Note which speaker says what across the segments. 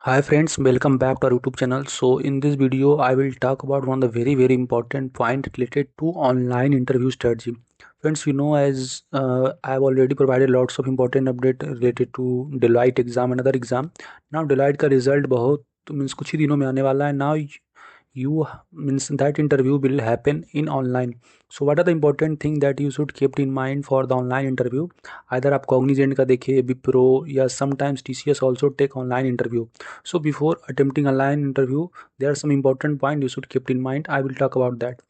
Speaker 1: Hi friends, welcome back to our YouTube channel. So in this video, I will talk about one of the very important point related to online interview strategy. Friends, as I have already provided lots of important update related to Deloitte exam and other exam. Now Deloitte का result बहुत means कुछ ही दिनों में आने वाला है. Now you means that interview will happen in online. So what are the important thing that you should keep in mind for the online interview? Either आप Cognizant का देखिए, Wipro या sometimes TCS also take online interview. So before attempting online interview, there are some important point you should keep in mind. I will talk about that.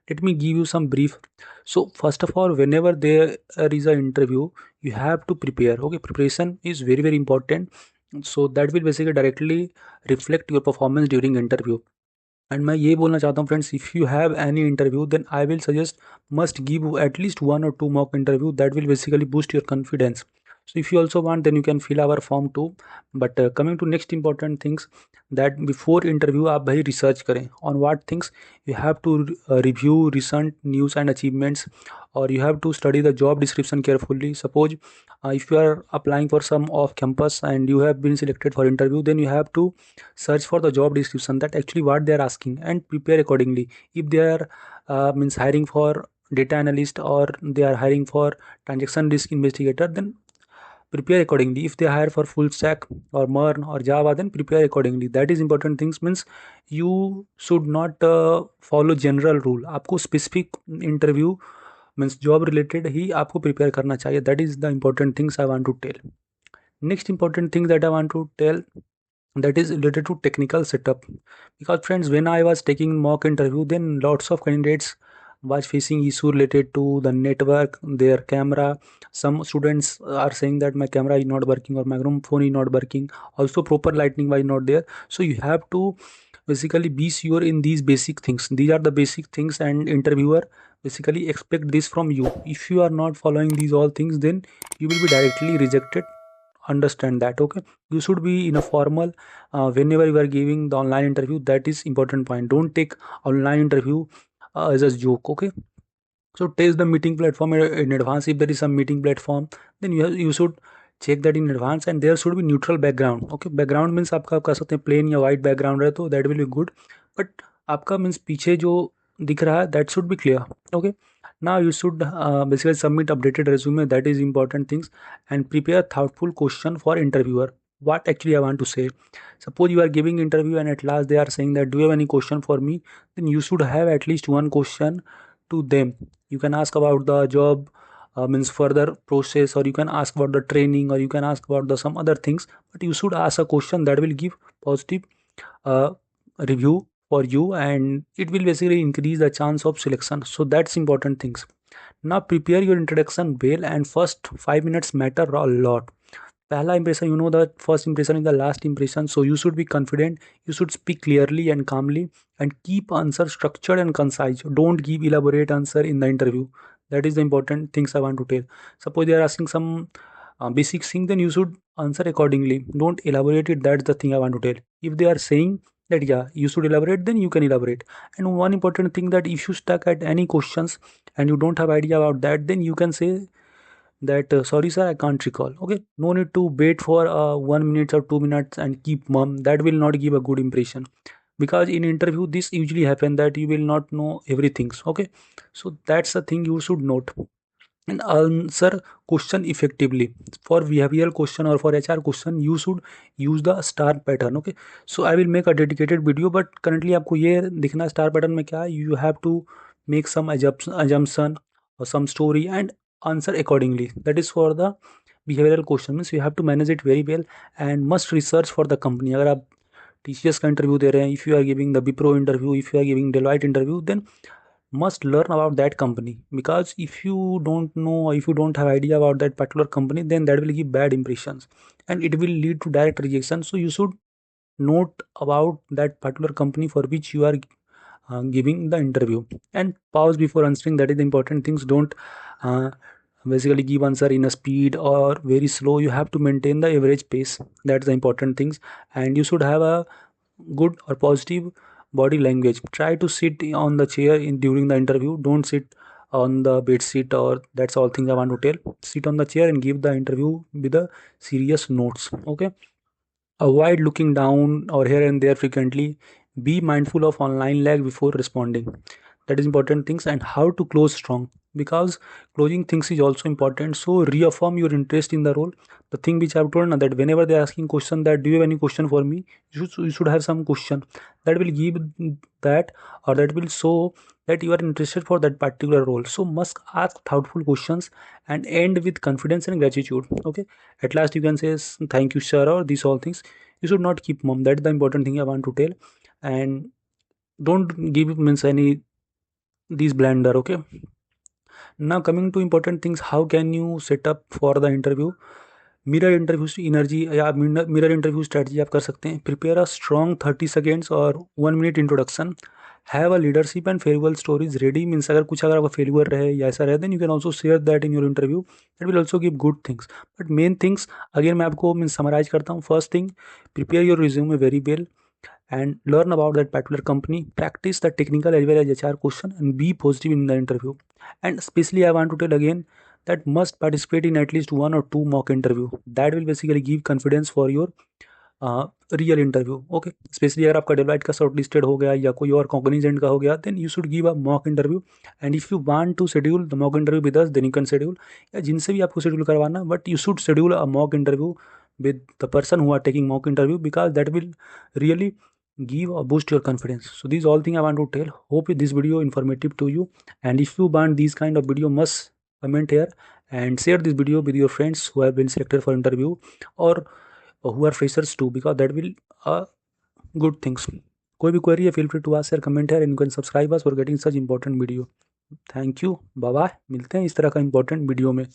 Speaker 1: Let me give you some brief. So first of all, whenever there is an interview, you have to prepare. Okay, preparation is very important. So that will basically directly reflect your performance during interview. And मैं ये बोलना चाहता हूँ friends, if you have any interview then I will suggest must give at least 1 or 2 mock interview that will basically boost your confidence. So if you also want, then you can fill our form too. But coming to next important things, that before interview आप भाई research करें on what things you have to review recent news and achievements, or you have to study the job description carefully. Suppose if you are applying for some off campus and you have been selected for interview, then you have to search for the job description that actually what they are asking and prepare accordingly. If they are means hiring for data analyst or they are hiring for transaction risk investigator, then prepare accordingly. If they hire for full stack or MERN or Java, then prepare accordingly. That is important things. Means you should not follow general rule. आपको specific interview means job related ही आपको prepare करना चाहिए. That is the important things I want to tell. Next important thing that I want to tell, that is related to technical setup. Because friends, when I was taking mock interview, then lots of candidates was facing issue related to the network, their camera. Some students are saying that my camera is not working or my phone is not working, also proper lighting was not there. So you have to basically be sure in these basic things. These are the basic things and interviewer basically expect this from you. If you are not following these all things, then you will be directly rejected. Understand that. Okay, you should be in a formal whenever you are giving the online interview. That is important point. Don't take online interview as a joke. Okay, so test the meeting platform in advance. If there is some meeting platform, then you should check that in advance, and there should be neutral background. Okay, background means आपका कह सकते हैं plain या white background रहे तो that will be good. But आपका means पीछे जो दिख रहा है that should be clear. Okay, now you should basically submit updated resume. That is important things. And prepare thoughtful question for interviewer. What actually I want to say, suppose you are giving interview and at last they are saying that do you have any question for me, then you should have at least one question to them. You can ask about the job means further process, or you can ask about the training, or you can ask about the some other things, but you should ask a question that will give positive uh, review for you, and it will basically increase the chance of selection. So that's important things. Now prepare your introduction well, and first 5 minutes matter a lot. Pehla impression, the first impression is the last impression. So you should be confident, you should speak clearly and calmly, and keep answer structured and concise. Don't give elaborate answer in the interview. That is the important things I want to tell. Suppose they are asking some basic thing, then you should answer accordingly. Don't elaborate it. That's the thing I want to tell. If they are saying that yeah, you should elaborate, then you can elaborate. And one important thing, that if you stuck at any questions and you don't have idea about that, then you can say that sorry sir, I can't recall. Okay, no need to wait for 1 minute or 2 minutes and keep mum. That will not give a good impression, because in interview this usually happen that you will not know everything. Okay, so that's the thing you should note. And answer question effectively. For behavioral question or for HR question, you should use the star pattern. Okay, so I will make a dedicated video, but currently आपको ये दिखना star pattern में क्या है, you have to make some assumption or some story and answer accordingly. That is for the behavioral question. Means you have to manage it very well and must research for the company. अगर आप TCS का interview दे रहे हैं, if you are giving the Wipro interview, if you are giving Deloitte interview, then must learn about that company. Because if you don't know, or if you don't have idea about that particular company, then that will give bad impressions and it will lead to direct rejection. So you should note about that particular company for which you are giving the interview, and pause before answering. That is the important things. Don't uh, basically give answer in a speed or very slow. You have to maintain the average pace. That's the important things. And you should have a good or positive body language. Try to sit on the chair in during the interview. Don't sit on the bed seat, or that's all things I want to tell. Sit on the chair and give the interview with the serious notes. Okay, Avoid looking down or here and there frequently. Be mindful of online lag before responding. That is important things. And how to close strong, because closing things is also important. So reaffirm your interest in the role. The thing which I've told now, that whenever they're asking question that do you have any question for me, you should have some question that will give that, or that will show that you are interested for that particular role. So must ask thoughtful questions and end with confidence and gratitude. Okay, at last you can say thank you sir, or these all things. You should not keep mum. That is the important thing I want to tell. And don't give means any these blender. Okay, now coming to important things, how can you set up for the interview? Mirror interview energy या mirror interview strategy आप कर सकते हैं. Prepare a strong 30 seconds और 1 minute introduction. Have a leadership and farewell stories ready. Means अगर आपका failure रहे या ऐसा रहे, then you can also share that in your interview. That will also give good things. But main things again मैं आपको means summarise करता हूँ. First thing, prepare your resume very well and learn about that particular company. Practice the technical as well as HR question and be positive in the interview. And especially I want to tell again that must participate in at least 1 or 2 mock interview. That will basically give confidence for your real interview. Okay, specially अगर आपका Deloitte का short listed हो गया या कोई और Cognizant का हो गया, then you should give a mock interview. And if you want to schedule the mock interview with us, then you can schedule, या जिनसे भी आपको शेड्यूल करवाना, but you should schedule a mock interview with the person who are taking mock interview, because that will really give or boost your confidence. So these all things I want to tell. Hope this video informative to you, and if you want these kind of video, must comment here and share this video with your friends who have been selected for interview, or who are freshers too, because that will good things. कोई भी query है, feel free to ask or comment here, and you can subscribe us for getting such important video. Thank you, bye bye. मिलते हैं इस तरह का important video में.